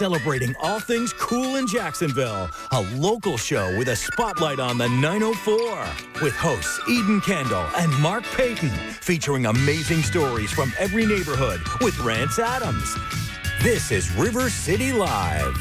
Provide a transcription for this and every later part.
celebrating all things cool in Jacksonville. A local show with a spotlight on the 904. With hosts Eden Kendall and Mark Payton, featuring amazing stories from every neighborhood with Rance Adams. This is River City Live.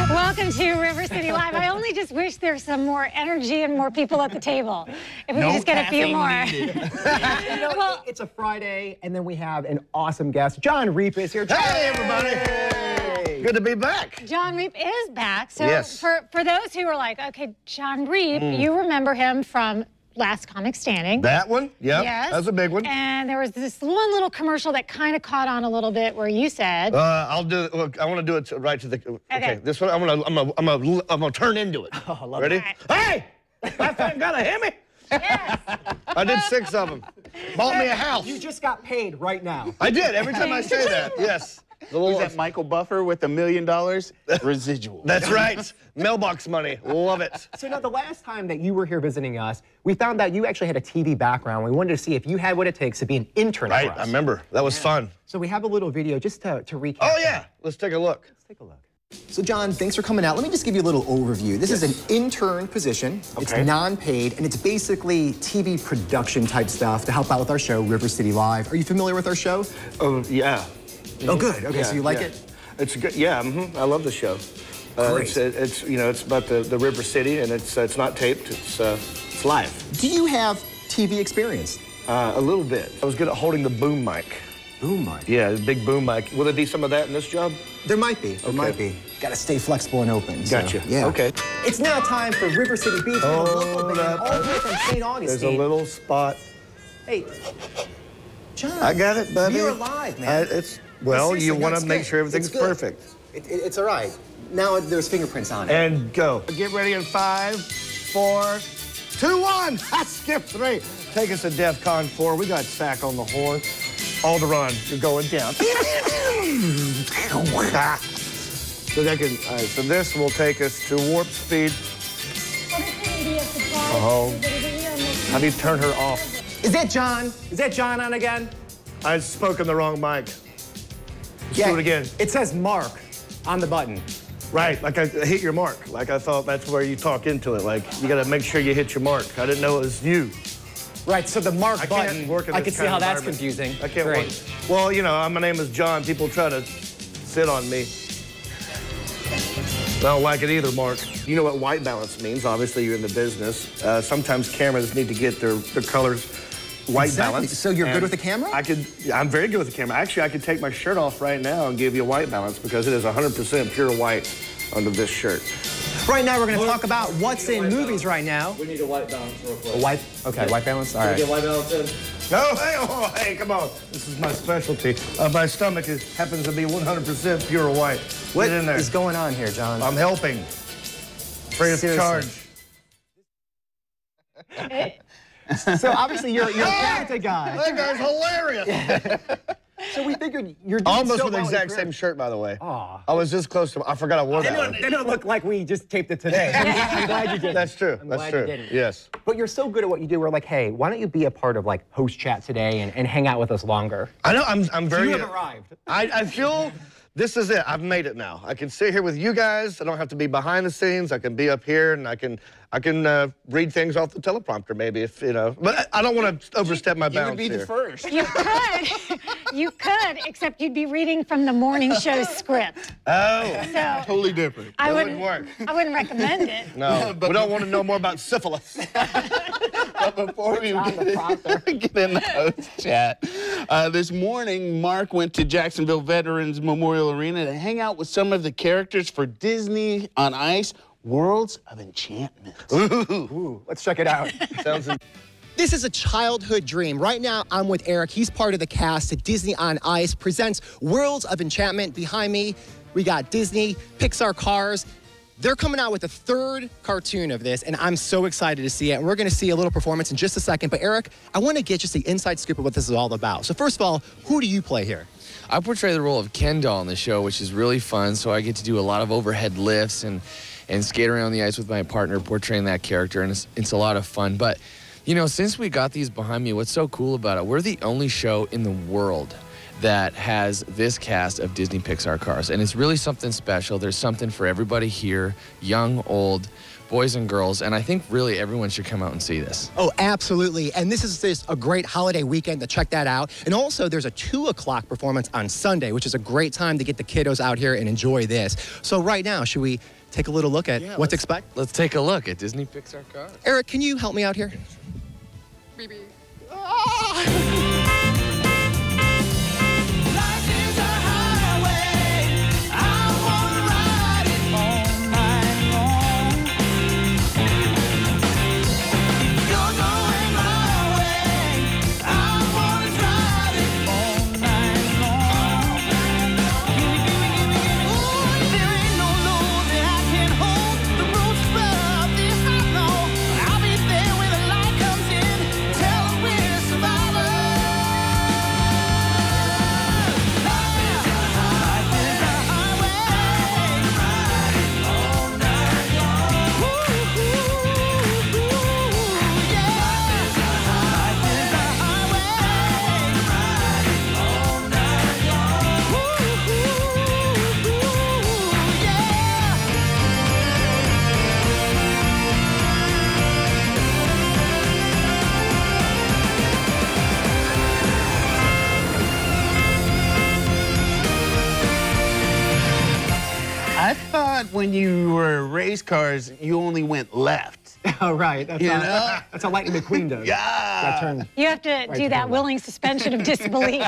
Welcome to River City Live. I only just wish there's some more energy and more people at the table. If we could just get a few more. You know, well, it's a Friday, and then we have an awesome guest. John Reep is here. Hey, everybody. Hey. Good to be back. John Reep is back. So yes. for those who are like, okay, John Reep, you remember him from Last Comic Standing. That one? Yep. Yes. That's a big one. And there was this one little commercial that kind of caught on a little bit where you said, I'll do it. Look, I want to do it right to the. Okay. This one, I'm gonna turn into it. Oh, I love Ready? it. Hey! That thing gotta hit me. yes. I did 6 of them. Bought me a house. You just got paid right now. I did. Every time I say that. Yes. Who's that Michael Buffer with $1 million? Residual. That's right. Mailbox money. Love it. So now the last time that you were here visiting us, we found out you actually had a TV background. We wanted to see if you had what it takes to be an intern Right. for us. I remember. That was fun. So we have a little video just to recap. Oh, yeah. Let's take a look. Let's take a look. So John, thanks for coming out. Let me just give you a little overview. This is an intern position. It's non-paid, and it's basically TV production type stuff to help out with our show, River City Live. Are you familiar with our show? Oh, yeah. Oh, good. Okay, so you like it? It's good. Yeah, I love the show. It's you know, it's about the River City, and it's not taped. It's live. Do you have TV experience? A little bit. I was good at holding the boom mic. Boom mic? Yeah, the big boom mic. Will there be some of that in this job? There might be. There might be. Got to stay flexible and open. Gotcha. So, yeah. Okay. It's now time for River City Beats. All the way from St. Augustine. There's a little spot. Hey, John. I got it, buddy. You're alive, man. Well, Seriously, you no, want it's to make good. sure everything's It's good. perfect. It's all right. Now there's fingerprints on it. And go. Get ready in 5, 4, 2, 1. I skipped 3. Take us to DEFCON 4. We got Sack on the horn. All to run. You're going down. So this will take us to warp speed. Oh. How do you turn her off? Is that John? Is that John on again? I spoke in the wrong mic. Let's do it again. It says Mark on the button. Right, like I hit your mark. Like I thought that's where you talk into it. Like you got to make sure you hit your mark. I didn't know it was you. Right, so the Mark button, I can see how that's confusing. I can't work. Well, you know, my name is John. People try to sit on me. I don't like it either, Mark. You know what white balance means. Obviously, you're in the business. Sometimes cameras need to get their colors white balance. So you're good with the camera? I'm very good with the camera. Actually, I could take my shirt off right now and give you a white balance because it is 100% pure white under this shirt. Right now, we're going to talk about what's in movies right now. We need a white balance real quick. White balance? All right. Get white balance in. No, hey, come on. This is my specialty. My stomach happens to be 100% pure white. What Get in there. is going on here, John? I'm helping. Free of charge. So obviously you're a character guy. That guy's hilarious. So we figured you're doing Almost so with the well exact in same shirt, by the way. Aw. I was this close to. I forgot I wore that one. They don't look like we just taped it today. I'm glad you did. That's true. I'm That's glad true. you didn't. Yes. But you're so good at what you do. We're like, hey, why don't you be a part of like host chat today and hang out with us longer? I know. I'm very. You have arrived. I feel. This is it. I've made it now. I can sit here with you guys. I don't have to be behind the scenes. I can be up here and I can read things off the teleprompter maybe if, you know. But I don't want to overstep my bounds You would be here. the first. You could. You could, except you'd be reading from the morning show script. Oh. So Totally different. I wouldn't wouldn't work. I wouldn't recommend it. No, we don't want to know more about syphilis. But before we get in the host chat, this morning, Mark went to Jacksonville Veterans Memorial Arena to hang out with some of the characters for Disney on Ice, Worlds of Enchantment. Ooh, let's check it out. This is a childhood dream. Right now, I'm with Eric. He's part of the cast at Disney on Ice presents Worlds of Enchantment. Behind me, we got Disney, Pixar Cars. They're coming out with a third cartoon of this, and I'm so excited to see it. And we're going to see a little performance in just a second. But Eric, I want to get just the inside scoop of what this is all about. So first of all, who do you play here? I portray the role of Ken Doll on the show, which is really fun. So I get to do a lot of overhead lifts and skate around the ice with my partner portraying that character, and it's a lot of fun. But, you know, since we got these behind me, what's so cool about it, we're the only show in the world that has this cast of Disney Pixar cars. And it's really something special. There's something for everybody here, young, old, boys and girls, and I think really everyone should come out and see this. Oh, absolutely. And this is just a great holiday weekend to check that out. And also there's a 2 o'clock performance on Sunday, which is a great time to get the kiddos out here and enjoy this. So right now, should we take a little look at what to expect? Let's take a look at Disney Pixar cars. Eric, can you help me out here? I thought when you were race cars, you only went left. Oh, right. That's that's how Lightning McQueen does. Yeah. That turn. You have to do that willing suspension of disbelief.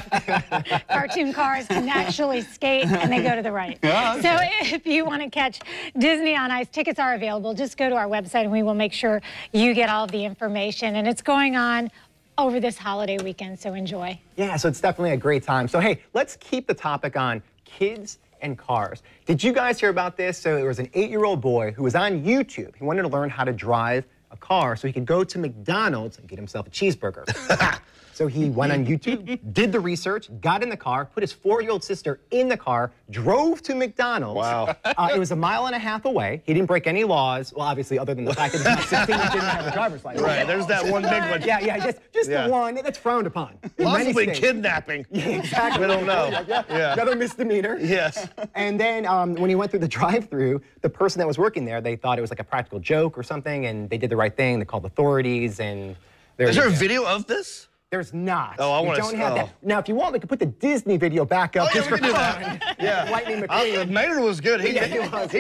Cartoon cars can actually skate, and they go to the right. Yeah, okay. So if you want to catch Disney on Ice, tickets are available. Just go to our website, and we will make sure you get all of the information. And it's going on over this holiday weekend, so enjoy. Yeah, so it's definitely a great time. So, hey, let's keep the topic on kids and cars. Did you guys hear about this? So there was an 8-year-old boy who was on YouTube. He wanted to learn how to drive a car so he could go to McDonald's and get himself a cheeseburger. So he went on YouTube, did the research, got in the car, put his 4-year-old sister in the car, drove to McDonald's. Wow. It was 1.5 miles away. He didn't break any laws. Well, obviously, other than the fact that he's not 16 and didn't have a driver's license. Right, there's that one big one. Yeah, just the one that's frowned upon. in many Possibly states. kidnapping. Yeah, exactly. We don't know. Yeah. Another misdemeanor. Yes. And then when he went through the drive-thru, the person that was working there, they thought it was like a practical joke or something, and they did the right thing. They called authorities, and Is there a video of this? There's not. Oh, I we want to. don't have that. Now, if you want, we could put the Disney video back up. Oh, yeah, just we for can do fun. that. Yeah. Lightning McQueen. Maynard was good. He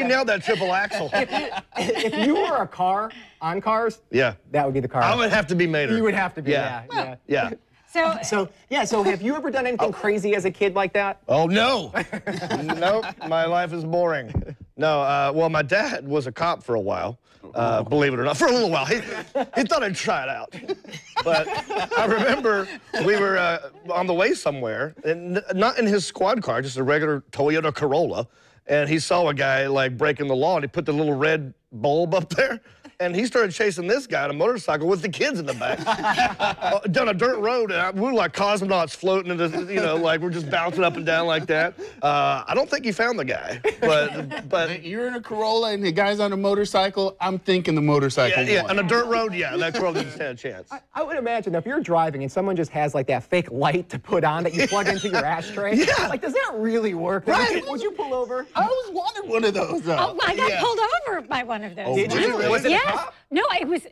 nailed that triple axle. If you were a car on cars, Yeah. that would be the car. I would have to be Maynard. You would have to be. Yeah. Yeah. Yeah. So So have you ever done anything crazy as a kid like that? Oh, no. Nope. My life is boring. No, well, my dad was a cop for a while. Believe it or not, for a little while. He thought I'd try it out. But I remember we were on the way somewhere, and not in his squad car, just a regular Toyota Corolla, and he saw a guy like breaking the law, and he put the little red bulb up there, and he started chasing this guy on a motorcycle with the kids in the back down a dirt road, and we were like cosmonauts floating into, like we're just bouncing up and down like that. I don't think he found the guy, but You're in a Corolla and the guy's on a motorcycle. I'm thinking the motorcycle yeah, won. on a dirt road, yeah, that Corolla didn't stand a chance. I would imagine if you're driving and someone just has like that fake light to put on that you plug into your ashtray, Yeah. like does that really work? Right. Would you pull over? I always wanted one of those. oh, I got pulled over by one of those. Oh, Did you? Was it a Yes. cop? No, it was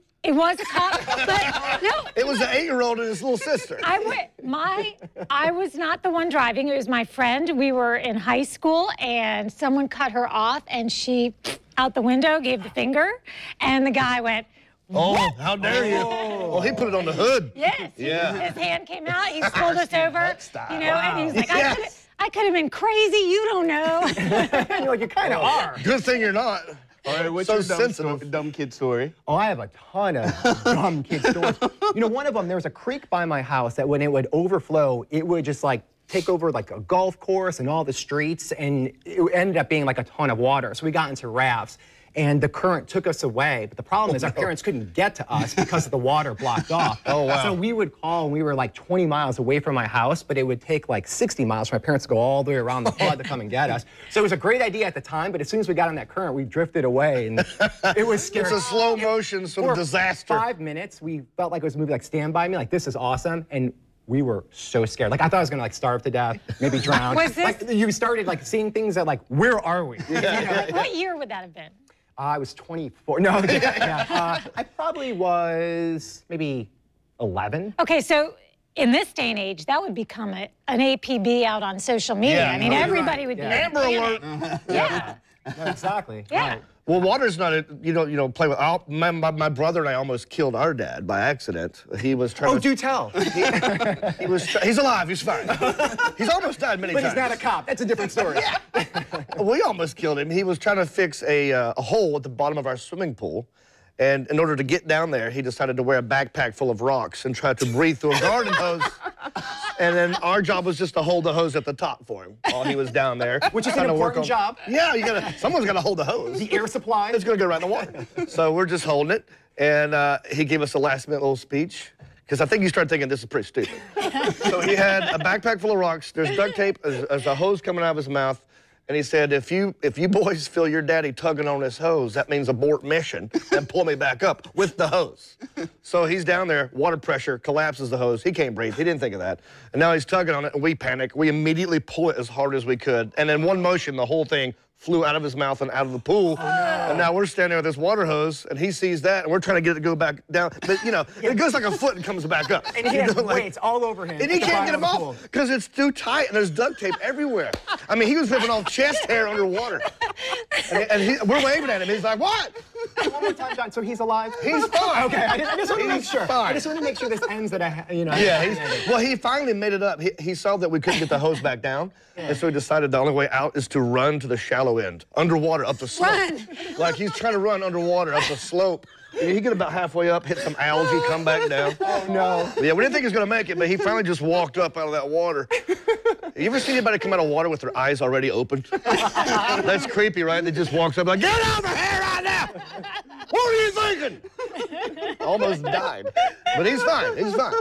a cop, but no. It was the 8-year-old and his little sister. I was not the one driving. It was my friend. We were in high school, and someone cut her off, and she, out the window, gave the finger, and the guy went, Oh, how dare you? Oh, he put it on the hood. yes. Yeah. His hand came out. He pulled us over, and he's like, Yes. I could have been crazy. You don't know. And you're like, you kind of are. Good thing you're not. All right, what's So your sensitive. dumb kid story? Oh, I have a ton of dumb kid stories. One of them, there was a creek by my house that when it would overflow, it would just like take over like a golf course and all the streets, and it ended up being like a ton of water. So we got into rafts, and the current took us away. But the problem is our parents couldn't get to us because of the water blocked off. Oh, wow. So we would call, and we were like 20 miles away from my house, but it would take like 60 miles for my parents to go all the way around the flood to come and get us. So it was a great idea at the time, but as soon as we got on that current, we drifted away, and it was scary. It's a slow motion sort of For disaster. 5 minutes, we felt like it was a movie like Stand By Me, like this is awesome, and we were so scared. Like I thought I was gonna like starve to death, maybe drown. Was this- Like you started like seeing things that like, where are we? What year would that have been? I was 24. No, I probably was maybe 11. Okay, so in this day and age, that would become an APB out on social media. Yeah, I mean, no, everybody would be. Amber Alert. Yeah. No, exactly. Yeah. Right. Well, water's not a, you don't play with. My brother and I almost killed our dad by accident. He was trying Oh, to. do tell. He's alive. He's fine. He's almost died many But times. he's not a cop. That's a different story. We almost killed him. He was trying to fix a hole at the bottom of our swimming pool. And in order to get down there, he decided to wear a backpack full of rocks and try to breathe through a garden hose. And then our job was just to hold the hose at the top for him while he was down there. Which is trying an to work important job. Yeah, someone's got to hold the hose. The air supply. It's going to go right in the water. So we're just holding it. And he gave us a last-minute little speech. Because I think he started thinking this is pretty stupid. So he had a backpack full of rocks. There's duct tape. There's a hose coming out of his mouth. And he said, if you boys feel your daddy tugging on this hose, that means abort mission and pull me back up with the hose. So he's down there, water pressure, collapses the hose. He can't breathe. He didn't think of that. And now he's tugging on it, and we panic. We immediately pull it as hard as we could. And in one motion, the whole thing flew out of his mouth and out of the pool. Oh, no. And now we're standing there with this water hose, and he sees that, and we're trying to get it to go back down. But, it goes like a foot and comes back up. And he has weights all over him. And he can't get him off because it's too tight, and there's duct tape everywhere. I mean, he was ripping off chest hair underwater. And we're waving at him. He's like, what? One more time, John. So he's alive? He's fine. Okay, I just want to make He's sure. fine. I just want to make sure this ends that Yeah, well, he finally made it up. He saw that we couldn't get the hose back down, and so he decided the only way out is to run to the shallow end, underwater, up the slope. Run. Like he's trying to run underwater up the slope. And he get about halfway up, hit some algae, come back down. Oh, no. Yeah, we didn't think he was going to make it, but he finally just walked up out of that water. You ever see anybody come out of water with their eyes already open? That's creepy, right? They just walks up like, get over here right now! What are you thinking? Almost died. But he's fine. He's fine.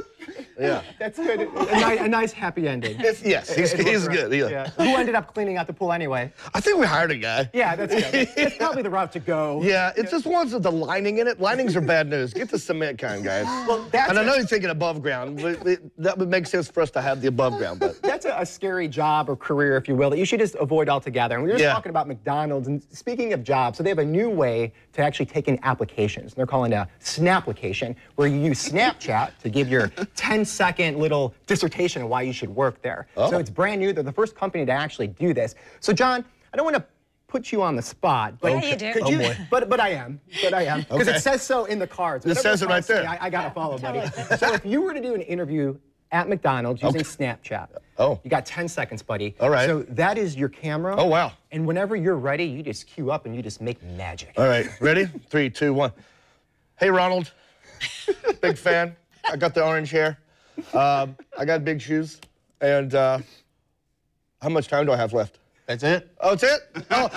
Yeah. That's good. A nice happy ending. Yes, he's good. Yeah. Who ended up cleaning out the pool anyway? I think we hired a guy. Yeah, that's good. It's probably the route to go. Yeah, it's just ones with the lining in it. Linings are bad news. Get the cement kind, guys. Well, and I know you're thinking above ground, but that would make sense for us to have the above ground. But that's a scary job or career, if you will, that you should just avoid altogether. And we were just talking about McDonald's, and speaking of jobs, so they have a new way to actually take in applications. They're calling it a Snapplication, where you use Snapchat to give your 10-second little dissertation on why you should work there. Oh. So it's brand new. They're the first company to actually do this. So John, I don't want to put you on the spot, but Yeah, you do. could you? But I am. Because it says so in the cards. It says it right there. I gotta follow, buddy. So if you were to do an interview at McDonald's using Snapchat, you got 10 seconds, buddy. All right. So that is your camera. Oh, wow. And whenever you're ready, you just queue up and you just make magic. all right, ready? 3, 2, 1. Hey, Ronald. Big fan. I got the orange hair. I got big shoes. And how much time do I have left? That's it? Oh, it's it? Oh,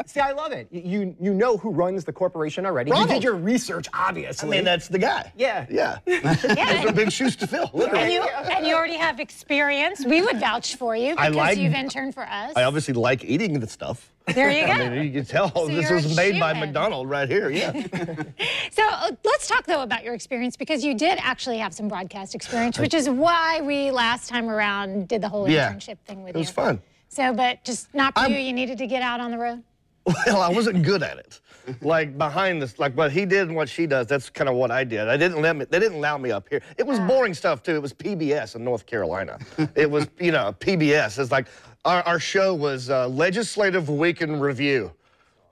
See, I love it. You know who runs the corporation already. Ronald. You did your research, I obviously. mean, that's the guy. Yeah. Yeah. Those are big shoes to fill, literally. And you already have experience. We would vouch for you because you've interned for us. I obviously like eating the stuff. There you go. I mean, you can tell this you're was a made by shoo-in. McDonald's right here, yeah. So let's talk, though, about your experience, because you did actually have some broadcast experience, which is why we last time around did the whole internship thing with you. It was fun. So, but just not for you. You needed to get out on the road. Well, I wasn't good at it. Like behind this, like what he did and what she does, that's kind of what I did. They didn't allow me up here. It was boring stuff too. It was PBS in North Carolina. It was, PBS. It's like our show was Legislative Week in Review.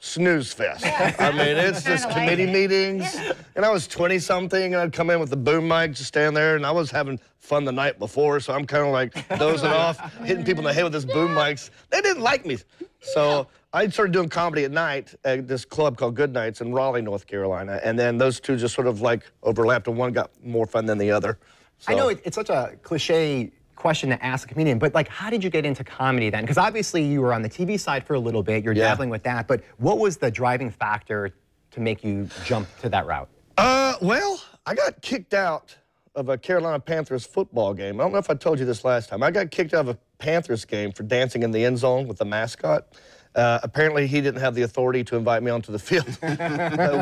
Snooze fest. I mean, it's just committee meetings. And I was 20-something, and I'd come in with the boom mic, just stand there, and I was having fun the night before, so I'm kind of like dozing off, hitting people in the head with this boom mics. They didn't like me. So I started doing comedy at night at this club called Good Nights in Raleigh, North Carolina, and then those two just sort of like overlapped, and one got more fun than the other. So. I know it's such a cliche question to ask a comedian, but like, how did you get into comedy then? Because obviously you were on the TV side for a little bit, you're dabbling with that, but what was the driving factor to make you jump to that route? Well, I got kicked out of a Carolina Panthers football game. I don't know if I told you this last time. I got kicked out of a Panthers game for dancing in the end zone with the mascot. Apparently, he didn't have the authority to invite me onto the field.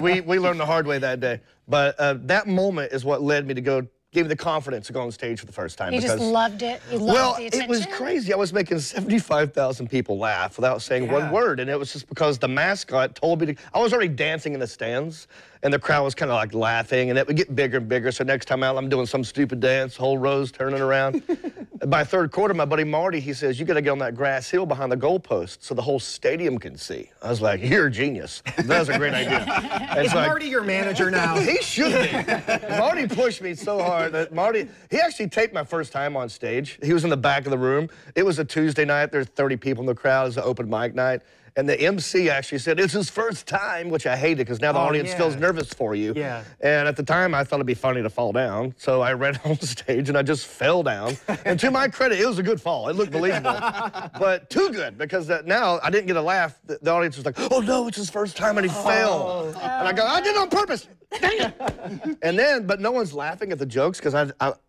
We learned the hard way that day. But that moment is what led me to go gave me the confidence to go on stage for the first time. You just loved it. You loved Well, the attention. it was crazy. I was making 75,000 people laugh without saying one word, and it was just because the mascot told me to. I was already dancing in the stands, and the crowd was kind of like laughing, and it would get bigger and bigger. So next time out, I'm doing some stupid dance, whole row's turning around. By third quarter, my buddy Marty, he says, "You got to get on that grass hill behind the goalpost so the whole stadium can see." I was like, "You're a genius. That was a great idea." And Is so Marty your manager now? He should be. Marty pushed me so hard that he actually taped my first time on stage. He was in the back of the room. It was a Tuesday night. There's 30 people in the crowd. It was an open mic night. And the MC actually said, "It's his first time," which I hated because now the audience feels nervous for you. Yeah. And at the time, I thought it'd be funny to fall down. So I ran on stage and I just fell down. And to my credit, it was a good fall. It looked believable. But too good because now I didn't get a laugh. The audience was like, "Oh no, it's his first time," and he fell. And I go, "I did it on purpose. Dang it." And then, but no one's laughing at the jokes because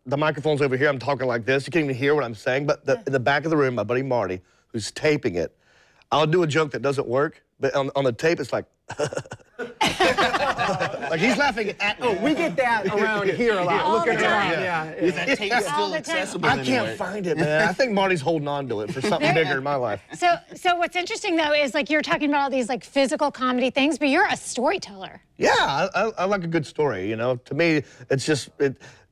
the microphone's over here. I'm talking like this. You can't even hear what I'm saying. But in the back of the room, my buddy Marty, who's taping it, I'll do a joke that doesn't work, but on the tape, it's like, like he's laughing at. Oh, we get that around here a lot. Looking around, yeah. Is that tape All still the time. accessible I anywhere? can't find it, man. I think Marty's holding on to it for something bigger in my life. So what's interesting though is like you're talking about all these like physical comedy things, but you're a storyteller. Yeah, I like a good story, you know. To me, it's just,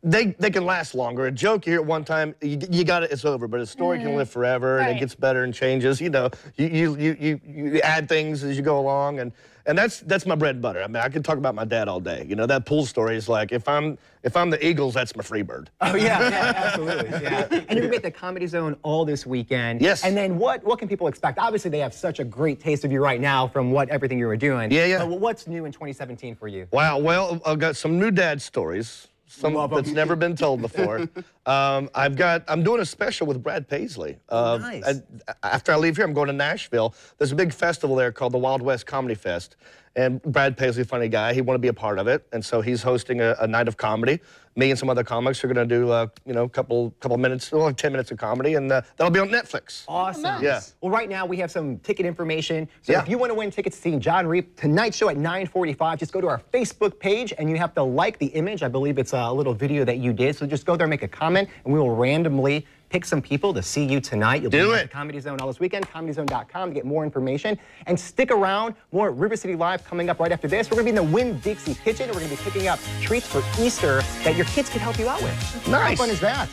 they can last longer. A joke you hear it one time, you got it, it's over. But a story can live forever, and it gets better and changes. You know, you add things as you go along, and that's my bread and butter. I mean, I can talk about my dad all day. You know, that pool story is like, if I'm the Eagles, that's my free bird. Oh yeah, absolutely. Yeah. And you're gonna be at the Comedy Zone all this weekend. Yes. And then what can people expect? Obviously, they have such a great taste of you right now from everything you were doing. Yeah. But what's new in 2017 for you? Wow. Well, I've got some new dad stories. Some that's never been told before. I'm doing a special with Brad Paisley. Nice. After I leave here, I'm going to Nashville. There's a big festival there called the Wild West Comedy Fest. And Brad Paisley, funny guy, he wanted to be a part of it. And so he's hosting a night of comedy. Me and some other comics are going to do, a couple minutes, 10 minutes of comedy, and that'll be on Netflix. Awesome. Nice. Yeah. Well, right now we have some ticket information. So Yeah. if you want to win tickets to see John Reep tonight's show at 9:45, just go to our Facebook page and you have to like the image. I believe it's a little video that you did. So just go there, make a comment, and we will randomly pick some people to see you tonight. You'll be at the Comedy Zone all this weekend, comedyzone.com to get more information. And stick around, more River City Live coming up right after this. We're going to be in the Winn-Dixie Kitchen, and we're going to be picking up treats for Easter that your kids can help you out with. Nice. How fun is that?